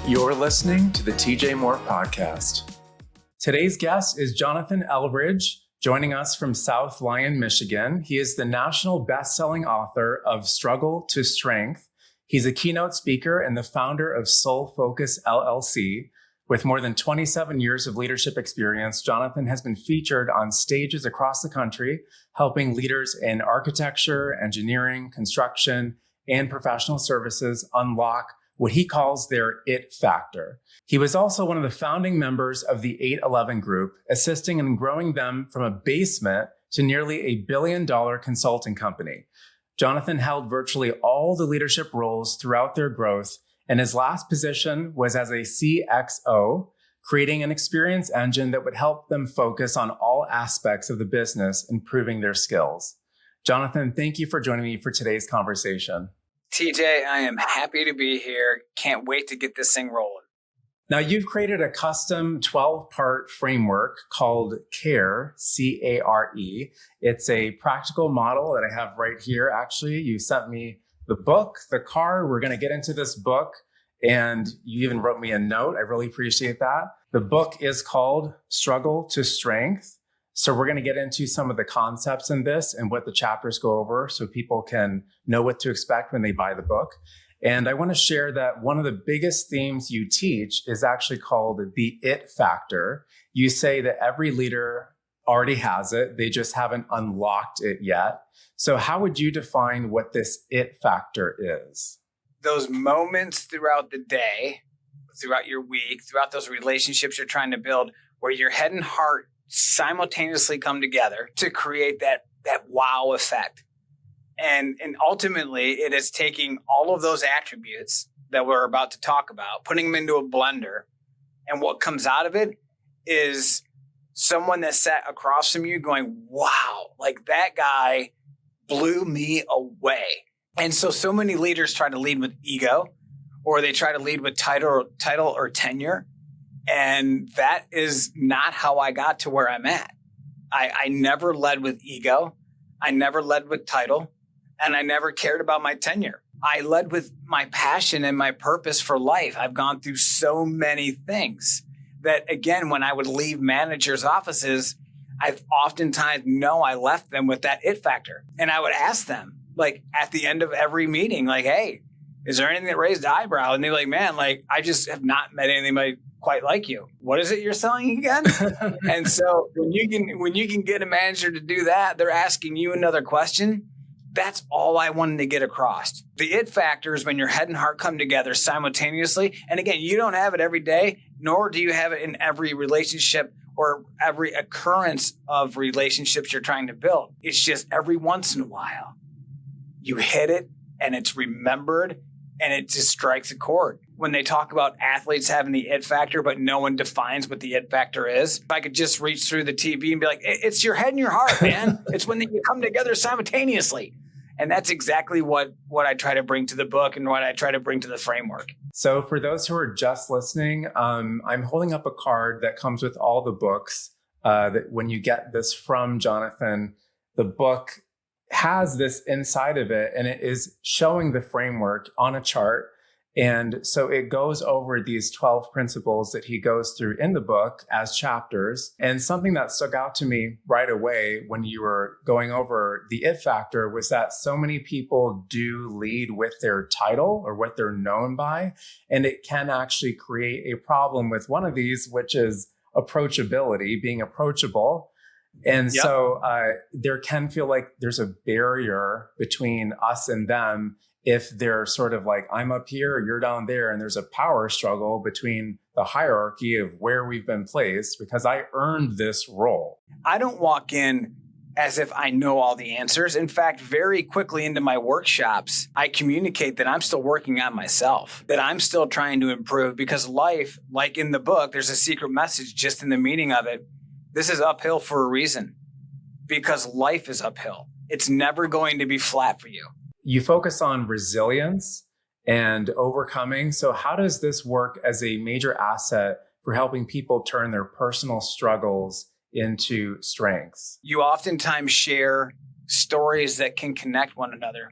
You're listening to the TJ Moore Podcast. Today's guest is Jonathan Eldridge, joining us from South Lyon, Michigan. He is the national best-selling author of Struggle to Strength. He's a keynote speaker and the founder of Soul Focus LLC. With more than 27 years of leadership experience, Jonathan has been featured on stages across the country, helping leaders in architecture, engineering, construction, and professional services unlock what he calls their it factor. He was also one of the founding members of the 811 Group, assisting in growing them from a basement to nearly $1 billion consulting company. Jonathan held virtually all the leadership roles throughout their growth, and his last position was as a CXO, creating an experience engine that would help them focus on all aspects of the business, improving their skills. Jonathan, thank you for joining me for today's conversation. TJ, I am happy to be here. Can't wait to get this thing rolling. Now, you've created a custom 12-part framework called CARE, C-A-R-E. It's a practical model that I have right here. Actually, you sent me the book, the card. We're going to get into this book, and you even wrote me a note. I really appreciate that. The book is called Struggle to Strength. So we're going to get into some of the concepts in this and what the chapters go over so people can know what to expect when they buy the book. And I want to share that one of the biggest themes you teach is actually called the it factor. You say that every leader already has it. They just haven't unlocked it yet. So how would you define what this it factor is? Those moments throughout the day, throughout your week, throughout those relationships you're trying to build, where your head and heart simultaneously come together to create that wow effect. And ultimately, it is taking all of those attributes that we're about to talk about, putting them into a blender. And what comes out of it is someone that sat across from you going, wow, like that guy blew me away. And so many leaders try to lead with ego, or they try to lead with title or tenure. And that is not how I got to where I'm at. I never led with ego. I never led with title. And I never cared about my tenure. I led with my passion and my purpose for life. I've gone through so many things that, again, when I would leave managers' offices, I've oftentimes I left them with that it factor. And I would ask them, like, at the end of every meeting, like, hey, is there anything that raised an eyebrow? And they're like, man, like, I just have not met anybody quite like you. What is it you're selling again? And so when you can get a manager to do that, they're asking you another question. That's all I wanted to get across. The it factor is when your head and heart come together simultaneously. And again, you don't have it every day, nor do you have it in every relationship or every occurrence of relationships you're trying to build. It's just every once in a while, you hit it and it's remembered and it just strikes a chord. When they talk about athletes having the it factor, but no one defines what the it factor is, if I could just reach through the TV and be like, it's your head and your heart, man. It's when they come together simultaneously. And that's exactly what I try to bring to the book and what I try to bring to the framework. So for those who are just listening, I'm holding up a card that comes with all the books. That when you get this from Jonathan, the book has this inside of it, and it is showing the framework on a chart. And so it goes over these 12 principles that he goes through in the book as chapters. And something that stuck out to me right away when you were going over the it factor was that so many people do lead with their title or what they're known by. And it can actually create a problem with one of these, which is approachability, being approachable. And so there can feel like there's a barrier between us and them if they're sort of like, I'm up here, you're down there, and there's a power struggle between the hierarchy of where we've been placed because I earned this role. I don't walk in as if I know all the answers. In fact, very quickly into my workshops, I communicate that I'm still working on myself, that I'm still trying to improve because life, like in the book, there's a secret message just in the meaning of it. This is uphill for a reason because life is uphill. It's never going to be flat for you. You focus on resilience and overcoming. So how does this work as a major asset for helping people turn their personal struggles into strengths? You oftentimes share stories that can connect one another.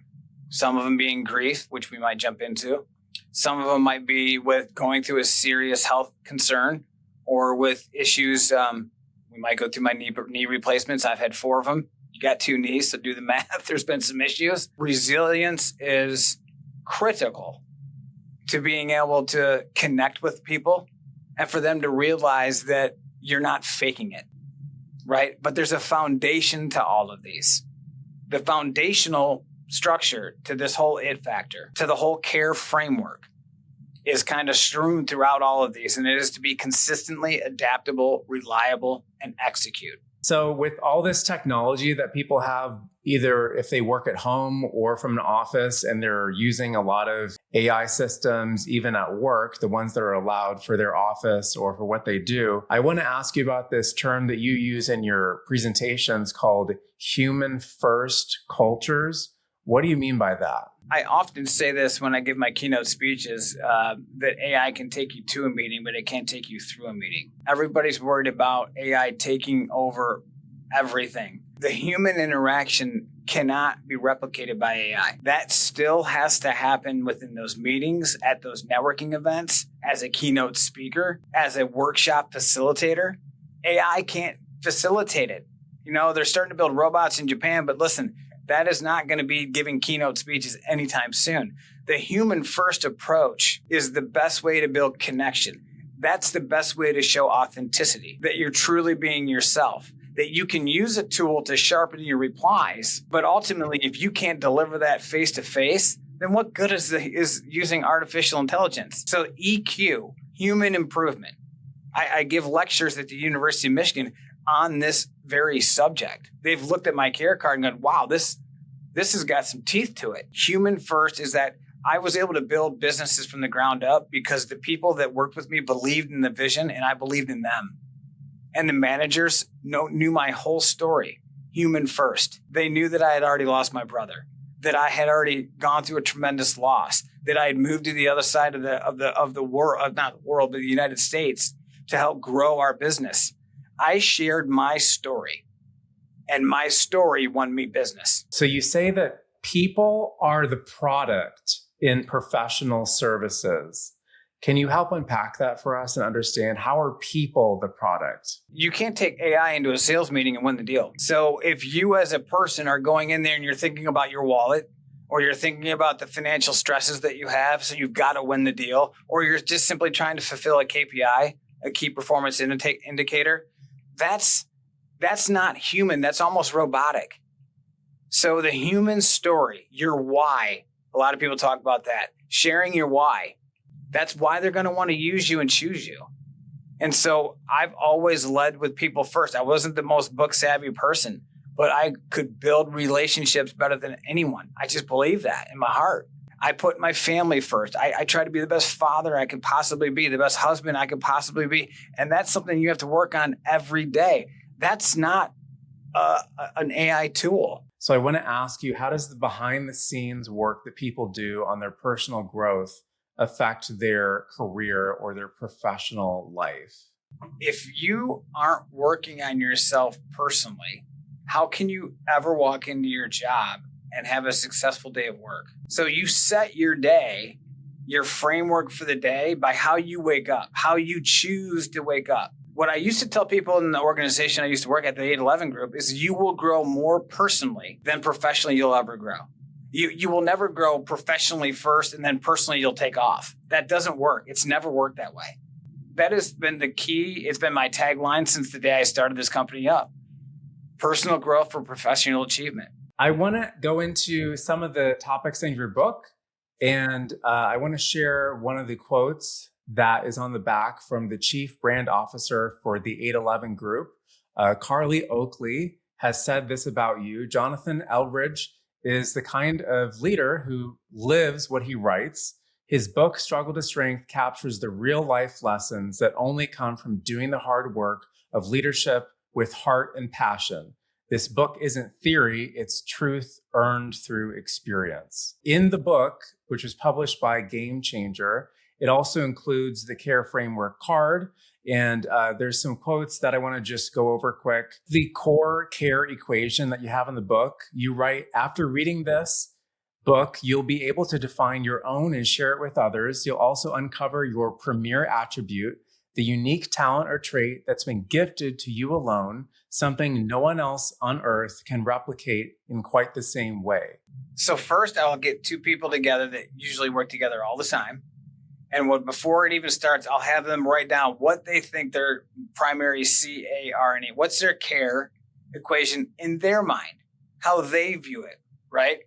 Some of them being grief, which we might jump into. Some of them might be with going through a serious health concern or with issues. We might go through my knee replacements. I've had 4 of them. You got 2 knees, so do the math. There's been some issues. Resilience is critical to being able to connect with people and for them to realize that you're not faking it, right? But there's a foundation to all of these. The foundational structure to this whole it factor, to the whole care framework, is kind of strewn throughout all of these. And it is to be consistently adaptable, reliable, and execute. So with all this technology that people have, either if they work at home or from an office, and they're using a lot of AI systems, even at work, the ones that are allowed for their office or for what they do, I want to ask you about this term that you use in your presentations called human first cultures. What do you mean by that? I often say this when I give my keynote speeches, that AI can take you to a meeting, but it can't take you through a meeting. Everybody's worried about AI taking over everything. The human interaction cannot be replicated by AI. That still has to happen within those meetings, at those networking events, as a keynote speaker, as a workshop facilitator. AI can't facilitate it. You know, they're starting to build robots in Japan, but listen, that is not going to be giving keynote speeches anytime soon. The human first approach is the best way to build connection. That's the best way to show authenticity, that you're truly being yourself, that you can use a tool to sharpen your replies. But ultimately, if you can't deliver that face to face, then what good is using artificial intelligence? So EQ, human improvement. I give lectures at the University of Michigan on this very subject. They've looked at my care card and gone, wow, this has got some teeth to it. Human first is that I was able to build businesses from the ground up because the people that worked with me believed in the vision and I believed in them. And the managers knew my whole story. Human first. They knew that I had already lost my brother, that I had already gone through a tremendous loss, that I had moved to the other side of the world, not the world, but the United States, to help grow our business. I shared my story, and my story won me business. So you say that people are the product in professional services. Can you help unpack that for us and understand how are people the product? You can't take AI into a sales meeting and win the deal. So if you as a person are going in there and you're thinking about your wallet, or you're thinking about the financial stresses that you have, so you've got to win the deal, or you're just simply trying to fulfill a KPI, a key performance indicator, that's not human. That's almost robotic. So the human story, your why, a lot of people talk about that. Sharing your why. That's why they're going to want to use you and choose you. And so I've always led with people first. I wasn't the most book savvy person, but I could build relationships better than anyone. I just believe that in my heart. I put my family first. I try to be the best father I could possibly be, the best husband I could possibly be. And that's something you have to work on every day. That's not an AI tool. So I want to ask you, how does the behind the scenes work that people do on their personal growth affect their career or their professional life? If you aren't working on yourself personally, how can you ever walk into your job and have a successful day of work? So you set your day, your framework for the day, by how you wake up, how you choose to wake up. What I used to tell people in the organization I used to work at, the 811 group, is you will grow more personally than professionally you'll ever grow. You will never grow professionally first and then personally you'll take off. That doesn't work. It's never worked that way. That has been the key. It's been my tagline since the day I started this company up. Personal growth for professional achievement. I want to go into some of the topics in your book, and I want to share one of the quotes that is on the back from the chief brand officer for the 811 group. Carly Oakley has said this about you. Jonathan Eldridge is the kind of leader who lives what he writes. His book, Struggle to Strength, captures the real life lessons that only come from doing the hard work of leadership with heart and passion. This book isn't theory, it's truth earned through experience. In the book, which was published by Game Changer, it also includes the Care Framework card. And there's some quotes that I want to just go over quick. The core care equation that you have in the book, you write, after reading this, book, you'll be able to define your own and share it with others. You'll also uncover your premier attribute, the unique talent or trait that's been gifted to you alone, something no one else on earth can replicate in quite the same way. So first, I'll get two people together that usually work together all the time. And before it even starts, I'll have them write down what they think their primary CARE, what's their care equation in their mind, how they view it, right?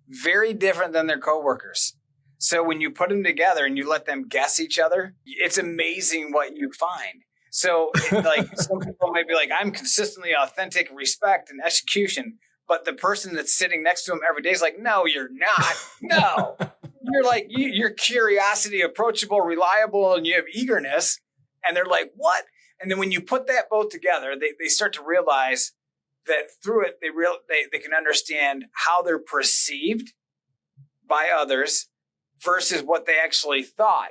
Very different than their coworkers. So when you put them together and you let them guess each other, it's amazing what you find. So like some people might be like, I'm consistently authentic, respect, and execution. But the person that's sitting next to them every day is like, no, you're not. No. You're like, you're curiosity, approachable, reliable, and you have eagerness. And they're like, what? And then when you put that both together, they start to realize that through it, they can understand how they're perceived by others versus what they actually thought.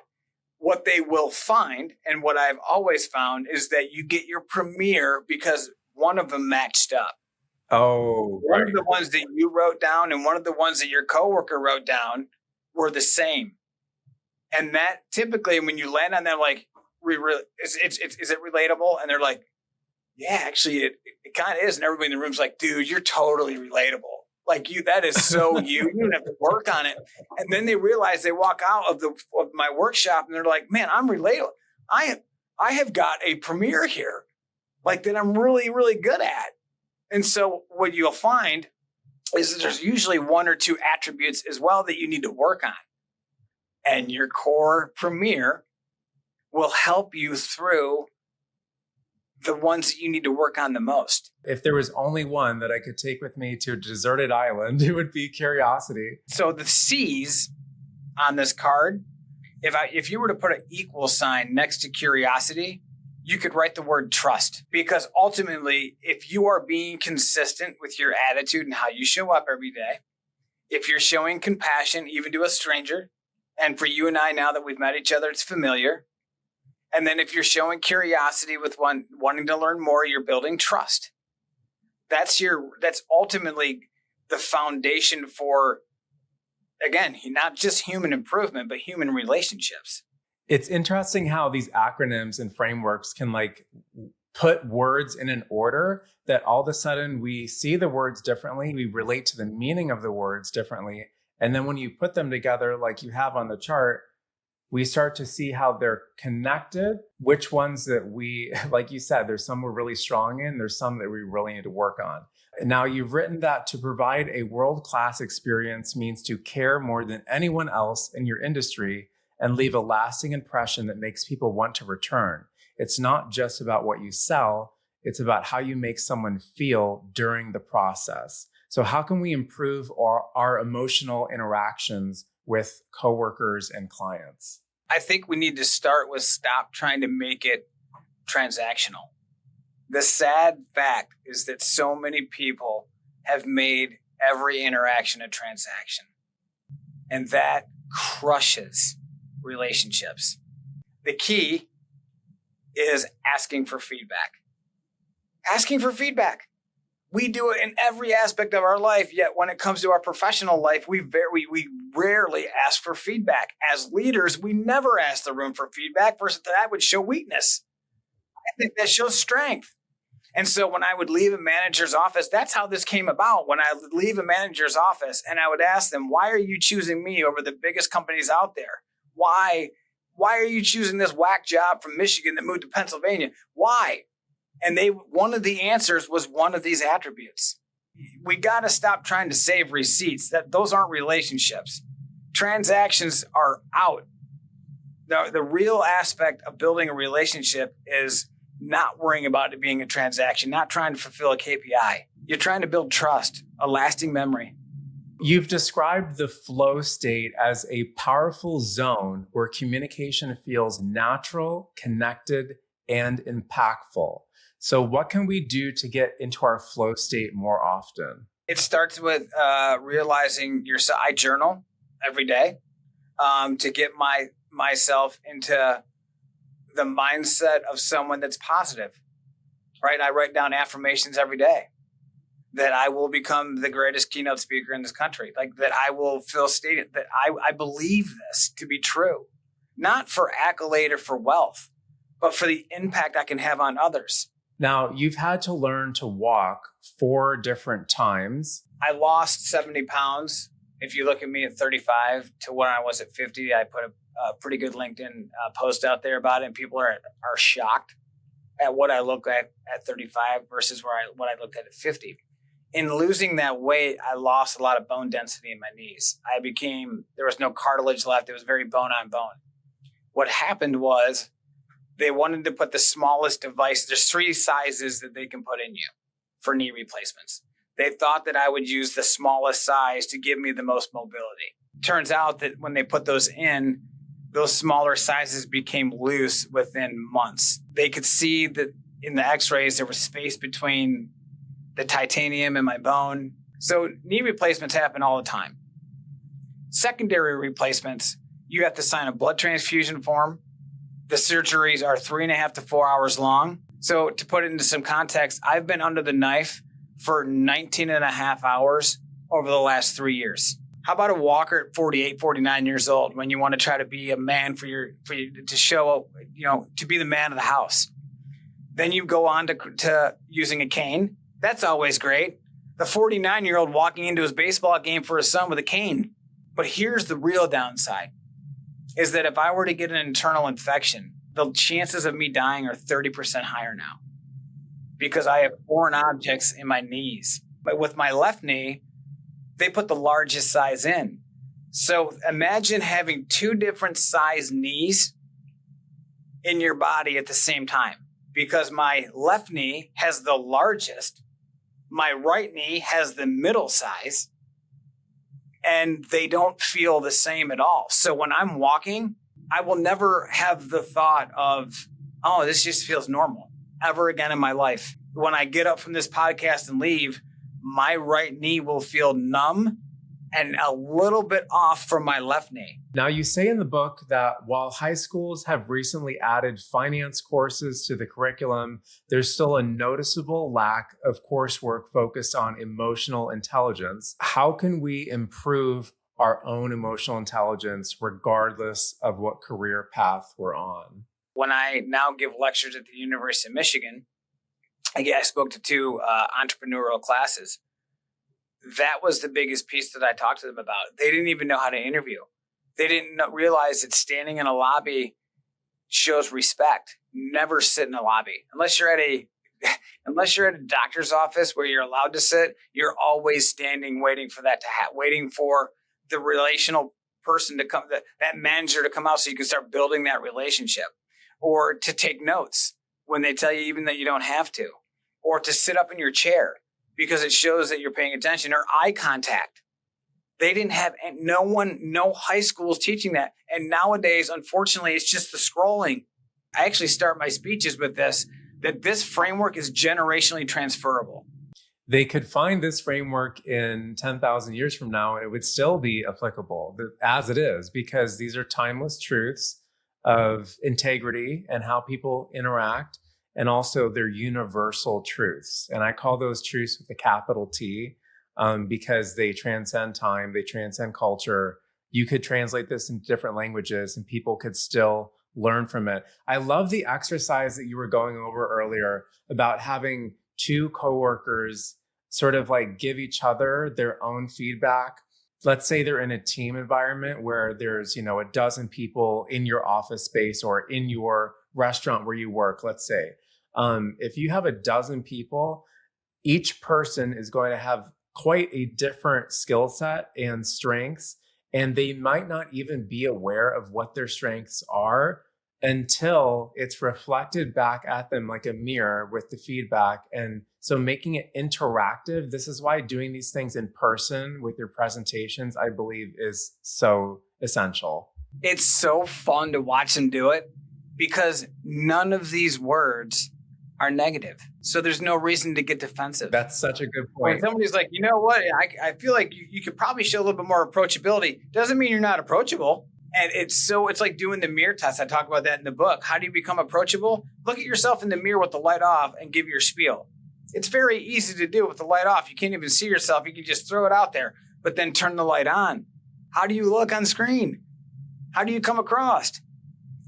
What they will find, and what I've always found, is that you get your premiere because one of them matched up. Oh, one of the ones that you wrote down and one of the ones that your coworker wrote down were the same. And that typically, when you land on them, like, is it relatable? And they're like, yeah, actually, it kind of is. And everybody in the room's like, dude, you're totally relatable. Like that is so you. You don't have to work on it. And then they realize they walk out of my workshop and they're like, man, I'm relatable. I have got a premiere here, like that I'm really, really good at. And so what you'll find is that there's usually one or two attributes as well that you need to work on. And your core premiere will help you through the ones that you need to work on the most. If there was only one that I could take with me to a deserted island, it would be curiosity. So the C's on this card, if you were to put an equal sign next to curiosity, you could write the word trust. Because ultimately, if you are being consistent with your attitude and how you show up every day, if you're showing compassion even to a stranger, and for you and I, now that we've met each other, it's familiar. And then if you're showing curiosity with wanting to learn more, you're building trust. That's ultimately the foundation for, again, not just human improvement, but human relationships. It's interesting how these acronyms and frameworks can put words in an order that all of a sudden we see the words differently. We relate to the meaning of the words differently. And then when you put them together, like you have on the chart, we start to see how they're connected, which ones that we, like you said, there's some we're really strong in, there's some that we really need to work on. Now, you've written that to provide a world-class experience means to care more than anyone else in your industry and leave a lasting impression that makes people want to return. It's not just about what you sell, it's about how you make someone feel during the process. So how can we improve our emotional interactions with coworkers and clients? I think we need to start with stop trying to make it transactional. The sad fact is that so many people have made every interaction a transaction, and that crushes relationships. The key is asking for feedback. Asking for feedback. We do it in every aspect of our life, yet when it comes to our professional life, we rarely ask for feedback. As leaders, we never ask the room for feedback, versus that would show weakness. I think that shows strength. And so when I would leave a manager's office, that's how this came about. When I would leave a manager's office and I would ask them, why are you choosing me over the biggest companies out there? Why are you choosing this whack job from Michigan that moved to Pennsylvania? Why? And one of the answers was one of these attributes. We got to stop trying to save receipts. Those aren't relationships. Transactions are out. The real aspect of building a relationship is not worrying about it being a transaction, not trying to fulfill a KPI. You're trying to build trust, a lasting memory. You've described the flow state as a powerful zone where communication feels natural, connected, and impactful. So what can we do to get into our flow state more often? It starts with realizing I journal every day to get myself into the mindset of someone that's positive, right? I write down affirmations every day. that I will become the greatest keynote speaker in this country, like that I will fill stadium, that I believe this to be true, not for accolade or for wealth, but for the impact I can have on others. Now, you've had to learn to walk 4 different times. I lost 70 pounds. If you look at me at 35 to when I was at 50, I put a pretty good LinkedIn post out there about it, and people are shocked at what I look at 35 versus what I looked at 50. In losing that weight, I lost a lot of bone density in my knees. There was no cartilage left. It was very bone on bone. What happened was they wanted to put the smallest device. There's 3 sizes that they can put in you for knee replacements. They thought that I would use the smallest size to give me the most mobility. Turns out that when they put those in, those smaller sizes became loose within months. They could see that in the x-rays, there was space between the titanium and my bone. So knee replacements happen all the time. Secondary replacements, you have to sign a blood transfusion form. The surgeries are 3.5 to 4 hours long. So to put it into some context, I've been under the knife for 19.5 hours over the last 3 years. How about a walker at 48, 49 years old when you want to try to be a man for you to show up, to be the man of the house? Then you go on to using a cane. That's always great. The 49-year-old walking into his baseball game for his son with a cane. But here's the real downside, is that if I were to get an internal infection, the chances of me dying are 30% higher now because I have foreign objects in my knees. But with my left knee, they put the largest size in. So imagine having 2 different size knees in your body at the same time, because my left knee has the largest, my right knee has the middle size, and they don't feel the same at all. So when I'm walking, I will never have the thought of, oh, this just feels normal ever again in my life. When I get up from this podcast and leave, my right knee will feel numb and a little bit off from my left knee. Now, you say in the book that while high schools have recently added finance courses to the curriculum, there's still a noticeable lack of coursework focused on emotional intelligence. How can we improve our own emotional intelligence regardless of what career path we're on? When I now give lectures at the University of Michigan, I spoke to 2 entrepreneurial classes. That was the biggest piece that I talked to them about. They didn't even know how to interview. They didn't realize that standing in a lobby shows respect. Never sit in a lobby. Unless you're at a doctor's office where you're allowed to sit, you're always standing waiting for that to happen, waiting for the relational person to come, that manager to come out so you can start building that relationship, or to take notes when they tell you even that you don't have to, or to sit up in your chair because it shows that you're paying attention, or eye contact. They didn't have, no high schools teaching that. And nowadays, unfortunately, it's just the scrolling. I actually start my speeches with this, that this framework is generationally transferable. They could find this framework in 10,000 years from now, and it would still be applicable as it is, because these are timeless truths of integrity and how people interact, and also they're universal truths. And I call those truths with a capital T because they transcend time, they transcend culture. You could translate this into different languages and people could still learn from it. I love the exercise that you were going over earlier about having 2 coworkers sort of like give each other their own feedback. Let's say they're in a team environment where there's, a dozen people in your office space or in your restaurant where you work, let's say. If you have a dozen people, each person is going to have quite a different skill set and strengths, and they might not even be aware of what their strengths are until it's reflected back at them like a mirror with the feedback. And so making it interactive, this is why doing these things in person with your presentations, I believe, is so essential. It's so fun to watch them do it because none of these words are negative. So there's no reason to get defensive. That's such a good point. When somebody's like, you know what, I feel like you could probably show a little bit more approachability. Doesn't mean you're not approachable. And it's like doing the mirror test. I talk about that in the book. How do you become approachable? Look at yourself in the mirror with the light off and give your spiel. It's very easy to do with the light off. You can't even see yourself. You can just throw it out there, but then turn the light on. How do you look on screen? How do you come across?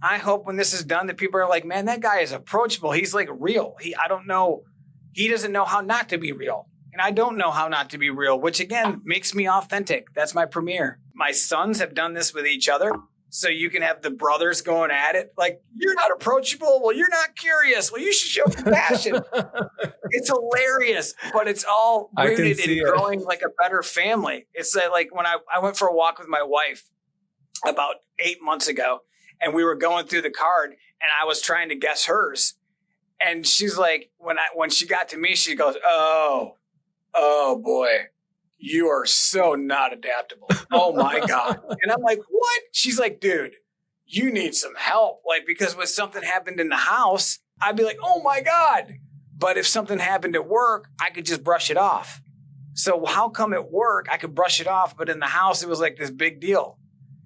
I hope when this is done that people are like, man, that guy is approachable. He's like real. I don't know. He doesn't know how not to be real. And I don't know how not to be real, which again makes me authentic. That's my premiere. My sons have done this with each other. So you can have the brothers going at it. Like, you're not approachable. Well, you're not curious. Well, you should show compassion. It's hilarious, but it's all rooted in growing like a better family. It's like when I went for a walk with my wife about 8 months ago, and we were going through the card and I was trying to guess hers. And she's like, when she got to me, she goes, oh boy, you are so not adaptable. Oh my God. And I'm like, what? She's like, dude, you need some help. Like, because when something happened in the house, I'd be like, oh my God. But if something happened at work, I could just brush it off. So how come at work I could brush it off, but in the house, it was like this big deal.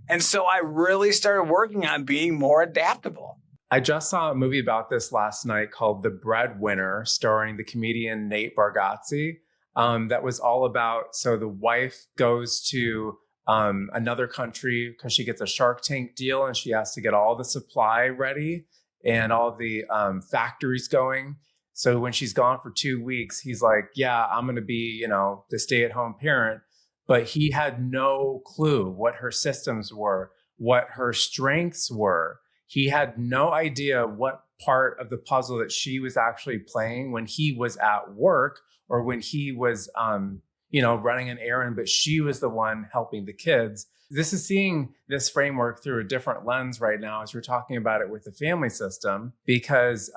And so I really started working on being more adaptable. I just saw a movie about this last night called The Breadwinner, starring the comedian Nate Bargatze. That was all about, so the wife goes to another country because she gets a Shark Tank deal and she has to get all the supply ready and all the factories going. So when she's gone for 2 weeks, he's like, yeah, I'm going to be, the stay-at-home parent. But he had no clue what her systems were, what her strengths were. He had no idea what part of the puzzle that she was actually playing when he was at work or when he was, running an errand, but she was the one helping the kids. This is seeing this framework through a different lens right now as we're talking about it with the family system, because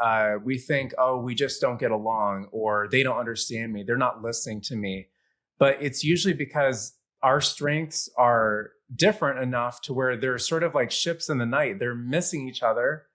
we think, oh, we just don't get along, or they don't understand me. They're not listening to me. But it's usually because our strengths are different enough to where they're sort of like ships in the night. They're missing each other.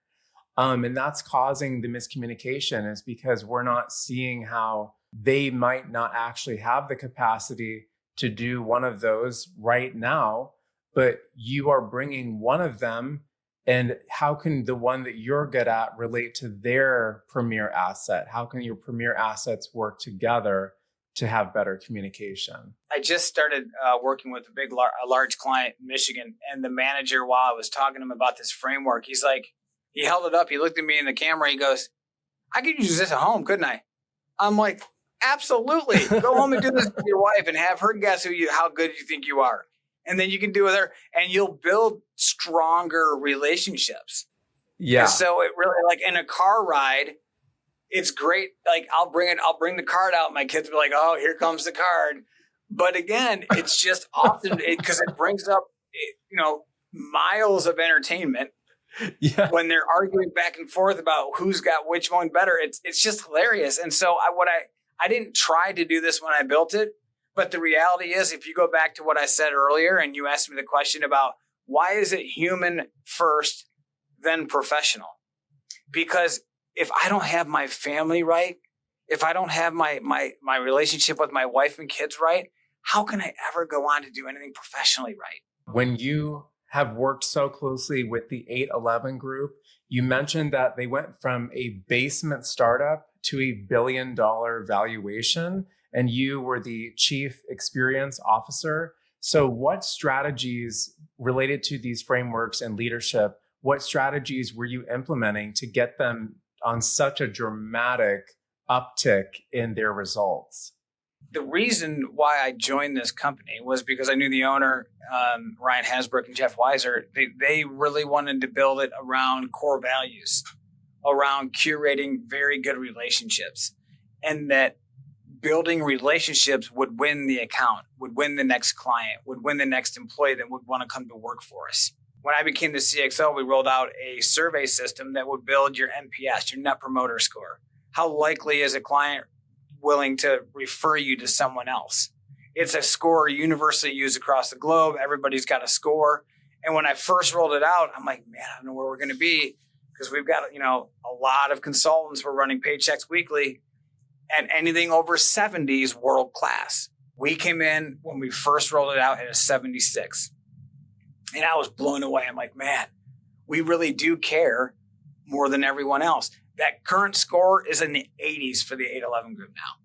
And that's causing the miscommunication, is because we're not seeing how they might not actually have the capacity to do one of those right now, but you are bringing one of them. And how can the one that you're good at relate to their premier asset? How can your premier assets work together to have better communication? I just started working with a large client in Michigan, and the manager, while I was talking to him about this framework, he's like, he held it up. He looked at me in the camera. He goes, I could use this at home, couldn't I? I'm like, absolutely. Go home and do this with your wife and have her guess how good you think you are. And then you can do it with her, and you'll build stronger relationships. Yeah. And so it really, like in a car ride, it's great. Like I'll bring the card out. My kids will be like, oh, here comes the card. But again, it's just often because it brings up, miles of entertainment. Yeah. When they're arguing back and forth about who's got which one better, it's just hilarious. And so I didn't try to do this when I built it, but the reality is, if you go back to what I said earlier, and you asked me the question about why is it human first, then professional? Because if I don't have my family right, if I don't have my relationship with my wife and kids right, how can I ever go on to do anything professionally right? When you have worked so closely with the 811 group, you mentioned that they went from a basement startup to $1 billion valuation, and you were the chief experience officer. So what strategies related to these frameworks and leadership, what strategies were you implementing to get them on such a dramatic uptick in their results? The reason why I joined this company was because I knew the owner, Ryan Hasbrook and Jeff Weiser. They really wanted to build it around core values, around curating very good relationships, and that building relationships would win the account, would win the next client, would win the next employee that would want to come to work for us. When I became the CXO, we rolled out a survey system that would build your NPS, your Net Promoter Score. How likely is a client willing to refer you to someone else? It's a score universally used across the globe. Everybody's got a score. And when I first rolled it out, I'm like, man, I don't know where we're going to be, because we've got, a lot of consultants. We're running Paychecks Weekly, and anything over 70 is world class. We came in when we first rolled it out at a 76. And I was blown away. I'm like, man, we really do care more than everyone else. That current score is in the 80s for the 811 group now.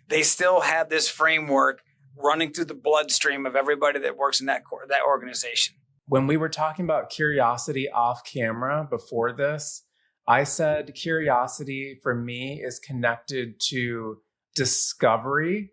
They still have this framework running through the bloodstream of everybody that works in that organization. When we were talking about curiosity off camera before this, I said curiosity for me is connected to discovery,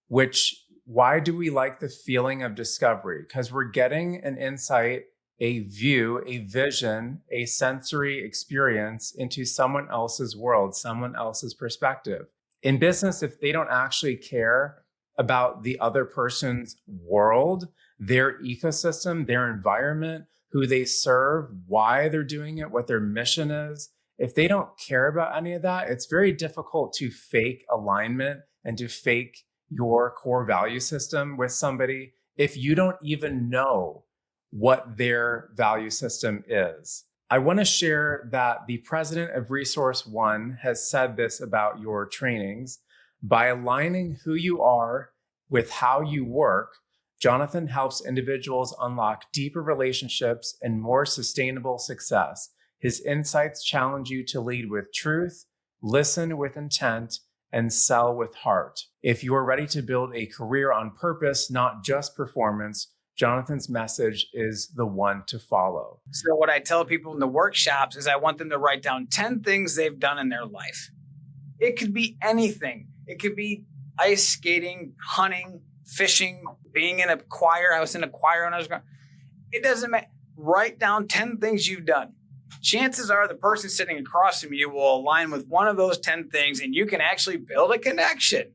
which why do we like the feeling of discovery? Because we're getting an insight, a view, a vision, a sensory experience into someone else's world, someone else's perspective. In business, if they don't actually care about the other person's world, their ecosystem, their environment, who they serve, why they're doing it, what their mission is, if they don't care about any of that, it's very difficult to fake alignment and to fake your core value system with somebody if you don't even know what their value system is. I want to share that the president of Resource One has said this about your trainings. By aligning who you are with how you work, Jonathan helps individuals unlock deeper relationships and more sustainable success. His insights challenge you to lead with truth, listen with intent, and sell with heart. If you are ready to build a career on purpose, not just performance, Jonathan's message is the one to follow. So what I tell people in the workshops is I want them to write down 10 things they've done in their life. It could be anything. It could be ice skating, hunting, fishing, being in a choir. I was in a choir when I was growing. It doesn't matter. Write down 10 things you've done. Chances are the person sitting across from you will align with one of those 10 things and you can actually build a connection.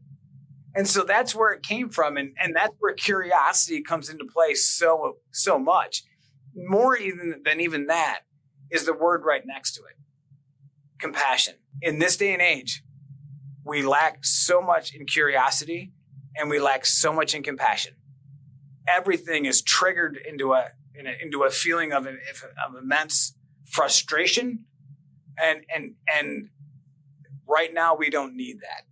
And so that's where it came from. And that's where curiosity comes into play so much. More even than that is the word right next to it. Compassion. In this day and age, we lack so much in curiosity and we lack so much in compassion. Everything is triggered into a feeling of immense frustration. And right now we don't need that.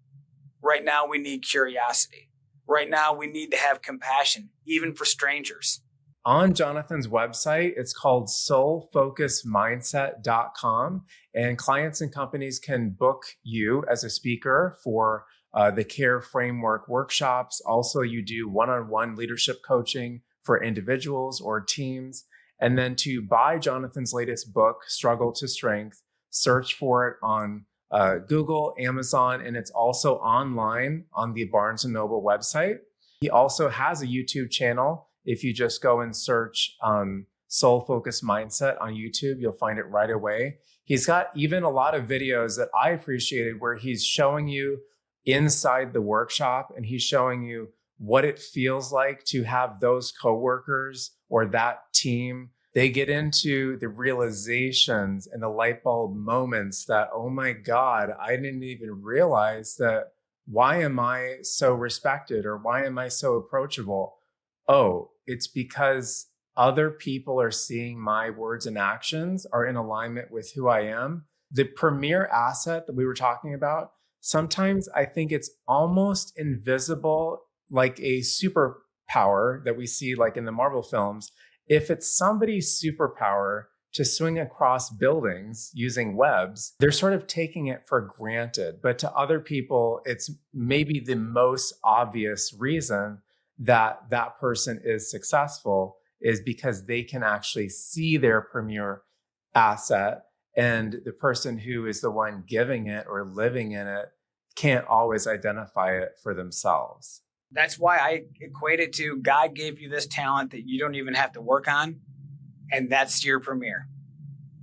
Right now, we need curiosity. Right now, we need to have compassion, even for strangers. On Jonathan's website, it's called soulfocusmindset.com, and clients and companies can book you as a speaker for the CARE framework workshops. Also, you do one-on-one leadership coaching for individuals or teams. And then to buy Jonathan's latest book, Struggle to Strength, search for it on Google, Amazon, and it's also online on the Barnes & Noble website. He also has a YouTube channel. If you just go and search Soul Focus Mindset on YouTube, you'll find it right away. He's got even a lot of videos that I appreciated where he's showing you inside the workshop and he's showing you what it feels like to have those coworkers or that team. They get into the realizations and the light bulb moments that, oh my God, I didn't even realize that. Why am I so respected or why am I so approachable? Oh, it's because other people are seeing my words and actions are in alignment with who I am. The premier asset that we were talking about, sometimes I think it's almost invisible, like a superpower that we see like in the Marvel films. If it's somebody's superpower to swing across buildings using webs, they're sort of taking it for granted. But to other people, it's maybe the most obvious reason that that person is successful is because they can actually see their premier asset, and the person who is the one giving it or living in it can't always identify it for themselves. That's why I equate it to God gave you this talent that you don't even have to work on, and that's your premiere.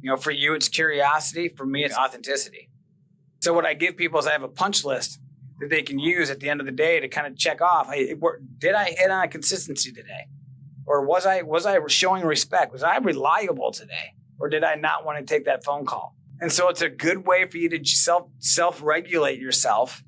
You know, for you, it's curiosity. For me, it's authenticity. So what I give people is I have a punch list that they can use at the end of the day to kind of check off. Hey, did I hit on a consistency today? Or was I showing respect? Was I reliable today? Or did I not want to take that phone call? And so it's a good way for you to self-regulate yourself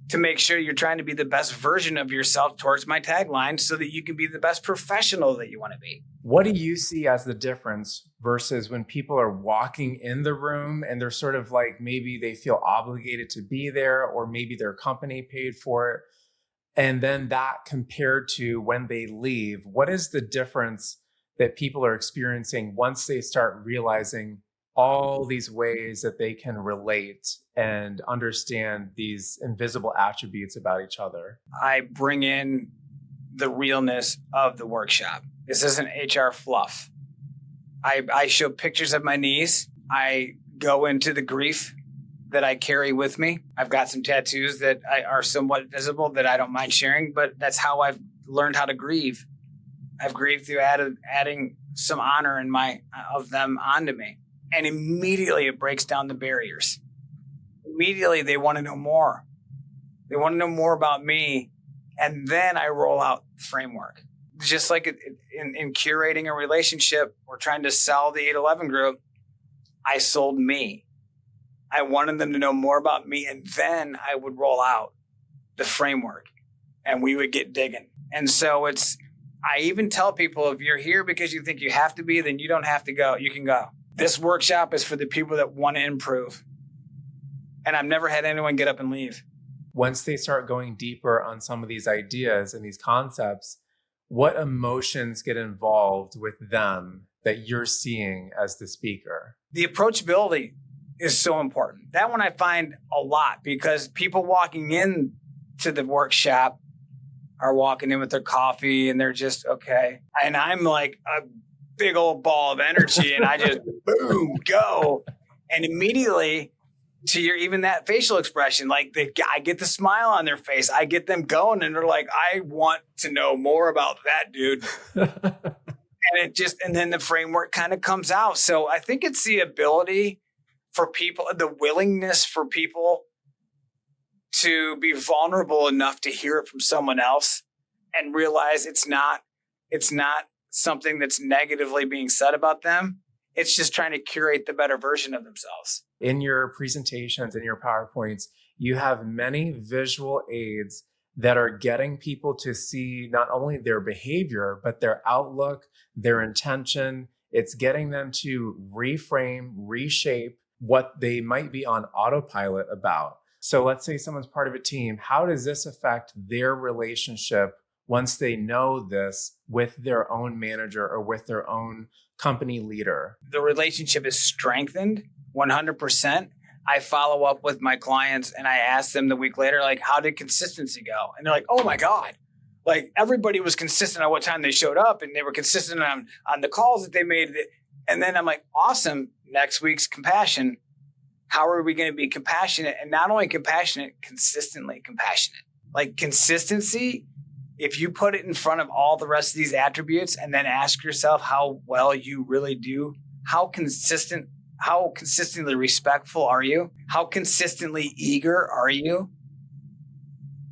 to make sure you're trying to be the best version of yourself towards my tagline so that you can be the best professional that you want to be. What do you see as the difference versus when people are walking in the room and they're sort of like, maybe they feel obligated to be there or maybe their company paid for it, and then that compared to when they leave? What is the difference that people are experiencing once they start realizing all these ways that they can relate and understand these invisible attributes about each other. I bring in the realness of the workshop. This isn't HR fluff. I show pictures of my knees. I go into the grief that I carry with me. I've got some tattoos that are somewhat visible that I don't mind sharing, but that's how I've learned how to grieve. I've grieved through adding some honor of them onto me. And immediately it breaks down the barriers. Immediately they want to know more. They want to know more about me. And then I roll out the framework. Just like in curating a relationship or trying to sell the 811 group, I sold me. I wanted them to know more about me. And then I would roll out the framework and we would get digging. And so I even tell people, if you're here because you think you have to be, then you don't have to go. You can go. This workshop is for the people that want to improve. And I've never had anyone get up and leave. Once they start going deeper on some of these ideas and these concepts, what emotions get involved with them that you're seeing as the speaker? The approachability is so important. That one I find a lot because people walking in to the workshop are walking in with their coffee and they're just, okay. And I'm like a big old ball of energy and I just boom, go. And immediately to even that facial expression, like I get the smile on their face. I get them going and they're like, I want to know more about that dude. And then the framework kind of comes out. So I think it's the ability for people, the willingness for people to be vulnerable enough to hear it from someone else and realize it's not something that's negatively being said about them. It's just trying to curate the better version of themselves. In your presentations, in your PowerPoints, you have many visual aids that are getting people to see not only their behavior, but their outlook, their intention. It's getting them to reframe, reshape what they might be on autopilot about. So let's say someone's part of a team. How does this affect their relationship once they know this with their own manager or with their own company leader? The relationship is strengthened 100%. I follow up with my clients and I ask them the week later, like, how did consistency go? And they're like, oh my God. Like everybody was consistent on what time they showed up and they were consistent on the calls that they made. And then I'm like, awesome. Next week's compassion. How are we going to be compassionate? And not only compassionate, consistently compassionate. Like consistency, if you put it in front of all the rest of these attributes and then ask yourself how well you really do, how consistently respectful are you? How consistently eager are you?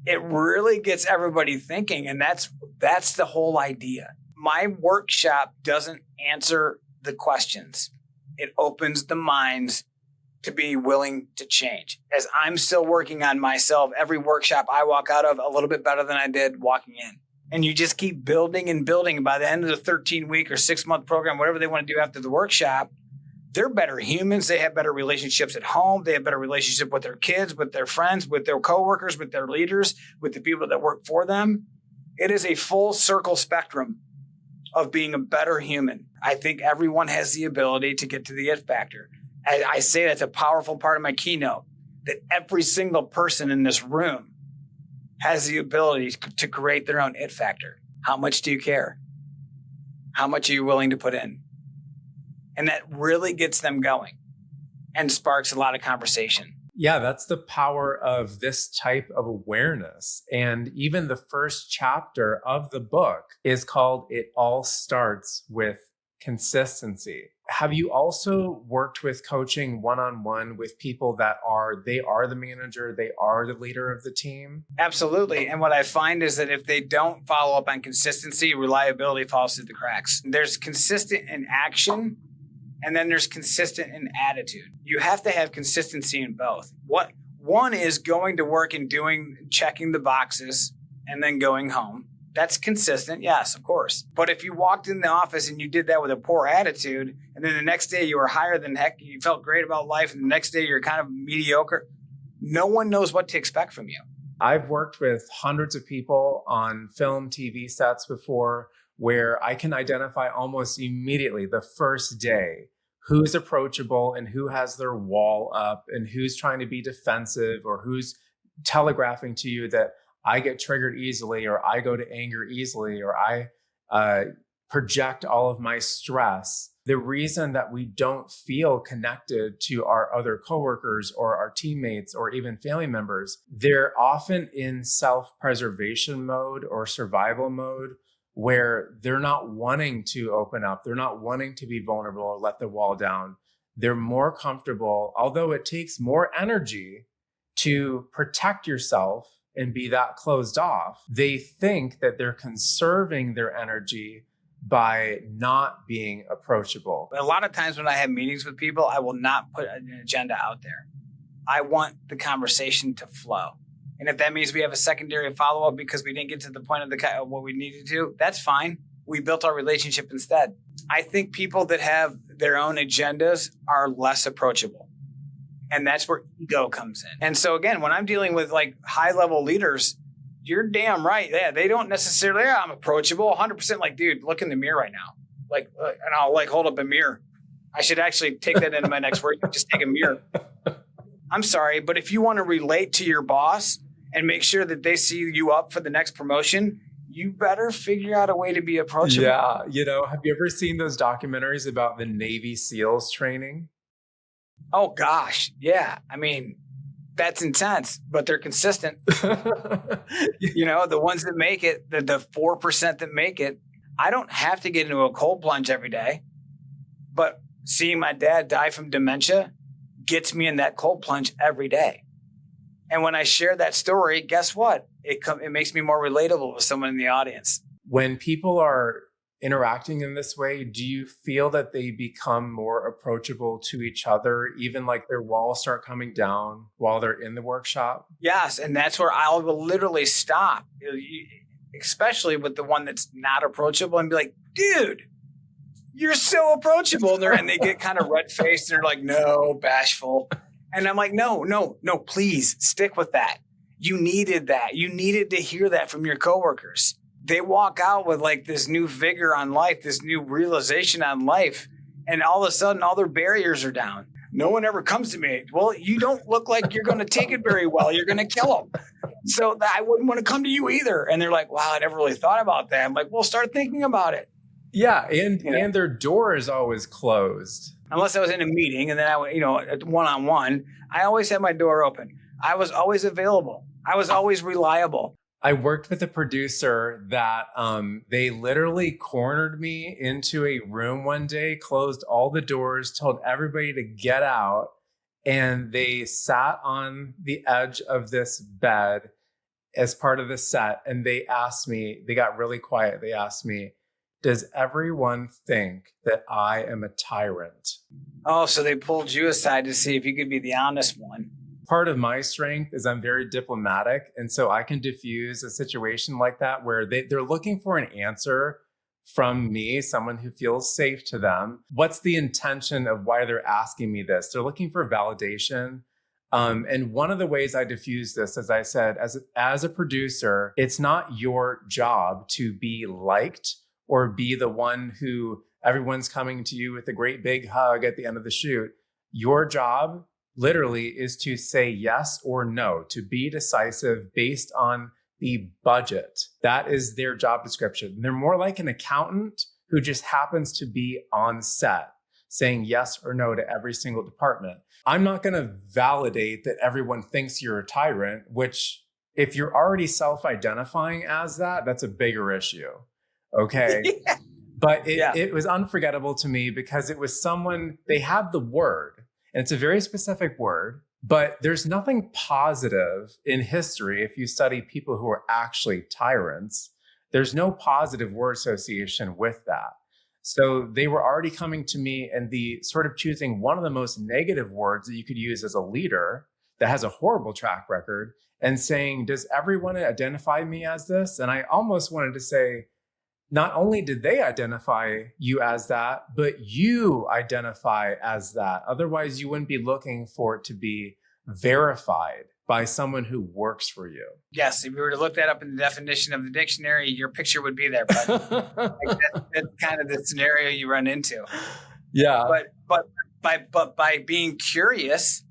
It really gets everybody thinking. And that's the whole idea. My workshop doesn't answer the questions. It opens the minds to be willing to change. As I'm still working on myself, every workshop I walk out of a little bit better than I did walking in. And you just keep building and building. And by the end of the 13-week or 6-month program, whatever they want to do after the workshop, they're better humans. They have better relationships at home. They have better relationship with their kids, with their friends, with their coworkers, with their leaders, with the people that work for them. It is a full circle spectrum of being a better human. I think everyone has the ability to get to the it factor. I say that's a powerful part of my keynote, that every single person in this room has the ability to create their own it factor. How much do you care? How much are you willing to put in? And that really gets them going and sparks a lot of conversation. Yeah, that's the power of this type of awareness. And even the first chapter of the book is called It All Starts with Consistency. Have you also worked with coaching one-on-one with people that they are the manager, they are the leader of the team? Absolutely. And what I find is that if they don't follow up on consistency, reliability falls through the cracks. There's consistent in action, and then there's consistent in attitude. You have to have consistency in both. One is going to work and checking the boxes and then going home. That's consistent. Yes, of course. But if you walked in the office and you did that with a poor attitude, and then the next day you were higher than heck, you felt great about life, and the next day you're kind of mediocre, no one knows what to expect from you. I've worked with hundreds of people on film, TV sets before, where I can identify almost immediately the first day who's approachable and who has their wall up and who's trying to be defensive or who's telegraphing to you that I get triggered easily or I go to anger easily or I project all of my stress. The reason that we don't feel connected to our other coworkers or our teammates or even family members, they're often in self-preservation mode or survival mode where they're not wanting to open up. They're not wanting to be vulnerable or let the wall down. They're more comfortable, although it takes more energy to protect yourself and be that closed off. They think that they're conserving their energy by not being approachable. A lot of times when I have meetings with people, I will not put an agenda out there. I want the conversation to flow. And if that means we have a secondary follow-up because we didn't get to the point of what we needed to, that's fine. We built our relationship instead. I think people that have their own agendas are less approachable. And that's where ego comes in. And so again, when I'm dealing with like high-level leaders, you're damn right. Yeah, they don't necessarily, I'm approachable 100%. Like, dude, look in the mirror right now. Like, and I'll like hold up a mirror. I should actually take that into my next work. Just take a mirror. I'm sorry, but if you want to relate to your boss and make sure that they see you up for the next promotion, you better figure out a way to be approachable. Yeah. Have you ever seen those documentaries about the Navy SEALs training? Oh, gosh. Yeah. I mean, that's intense, but they're consistent. The ones that make it, the 4% that make it, I don't have to get into a cold plunge every day, but seeing my dad die from dementia gets me in that cold plunge every day. And when I share that story, guess what? It makes me more relatable with someone in the audience. When people are interacting in this way, do you feel that they become more approachable to each other, even like their walls start coming down while they're in the workshop? Yes. And that's where I will literally stop, especially with the one that's not approachable, and be like, dude, you're so approachable. And they get kind of red-faced and they're like, no, bashful. And I'm like, no, please stick with that. You needed that. You needed to hear that from your coworkers. They walk out with like this new vigor on life, this new realization on life. And all of a sudden, all their barriers are down. No one ever comes to me. Well, you don't look like you're going to take it very well. You're going to kill them. So I wouldn't want to come to you either. And they're like, wow, I never really thought about that. I'm like, well, start thinking about it. Yeah. And their door is always closed. Unless I was in a meeting and then I would, one-on-one, I always had my door open. I was always available. I was always reliable. I worked with a producer that they literally cornered me into a room one day, closed all the doors, told everybody to get out. And they sat on the edge of this bed as part of the set. And they asked me, they got really quiet. They asked me, does everyone think that I am a tyrant? Oh, so they pulled you aside to see if you could be the honest one. Part of my strength is I'm very diplomatic. And so I can diffuse a situation like that where they're looking for an answer from me, someone who feels safe to them. What's the intention of why they're asking me this? They're looking for validation. And one of the ways I diffuse this, as I said, as a producer, it's not your job to be liked or be the one who everyone's coming to you with a great big hug at the end of the shoot. Your job literally is to say yes or no, to be decisive based on the budget. That is their job description. They're more like an accountant who just happens to be on set saying yes or no to every single department. I'm not going to validate that everyone thinks you're a tyrant, which if you're already self-identifying as that, that's a bigger issue. Okay. Yeah. But it was unforgettable to me because it was someone, they had the word. And it's a very specific word, but there's nothing positive in history. If you study people who are actually tyrants, there's no positive word association with that. So they were already coming to me and the sort of choosing one of the most negative words that you could use as a leader that has a horrible track record and saying, does everyone identify me as this? And I almost wanted to say, not only did they identify you as that, but you identify as that. Otherwise, you wouldn't be looking for it to be verified by someone who works for you. Yes, if you were to look that up in the definition of the dictionary, your picture would be there. But that's kind of the scenario you run into. Yeah. But by being curious,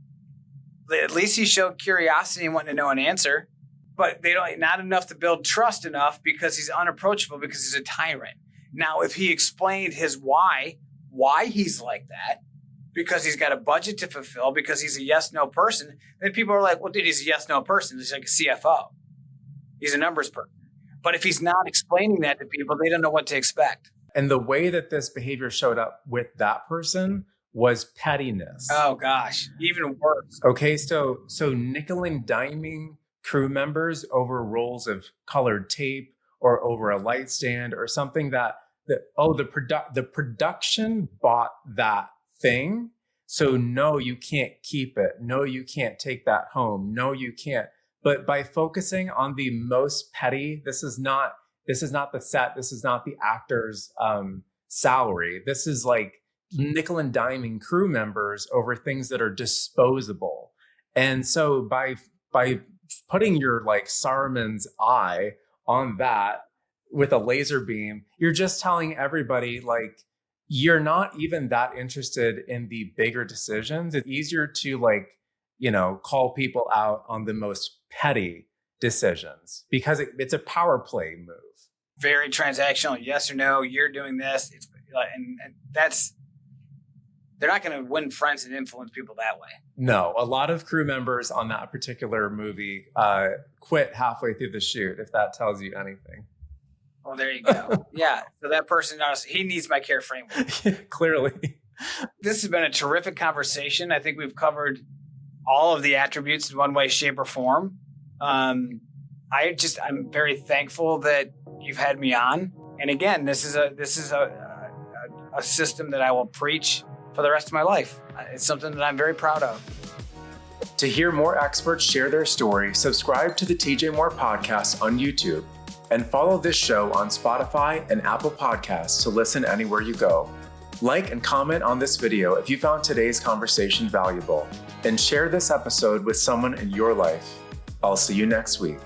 at least he showed curiosity and wanting to know an answer. But not enough to build trust enough because he's unapproachable, because he's a tyrant. Now, if he explained his why he's like that, because he's got a budget to fulfill, because he's a yes/no person, then people are like, well, dude, he's a yes/no person. He's like a CFO. He's a numbers person. But if he's not explaining that to people, they don't know what to expect. And the way that this behavior showed up with that person was pettiness. Oh, gosh, even worse. Okay, so nickel and diming crew members over rolls of colored tape or over a light stand or something the production bought that thing. So no, you can't keep it. No, you can't take that home. No, you can't. But by focusing on the most petty, this is not the set. This is not the actor's salary. This is like nickel and diming crew members over things that are disposable. And so by putting your like Saruman's eye on that with a laser beam, you're just telling everybody like, you're not even that interested in the bigger decisions. It's easier to call people out on the most petty decisions because it's a power play move. Very transactional. Yes or no, you're doing this. And that's, they're not going to win friends and influence people that way. No, a lot of crew members on that particular movie quit halfway through the shoot, if that tells you anything. Well, there you go. Yeah. So that person, he needs my care framework. Clearly. This has been a terrific conversation. I think we've covered all of the attributes in one way, shape, or form. I'm very thankful that you've had me on. And again, this is a system that I will preach for the rest of my life. It's something that I'm very proud of. To hear more experts share their story, subscribe to the TJ Moore Podcast on YouTube and follow this show on Spotify and Apple Podcasts to listen anywhere you go. Like and comment on this video if you found today's conversation valuable, and share this episode with someone in your life. I'll see you next week.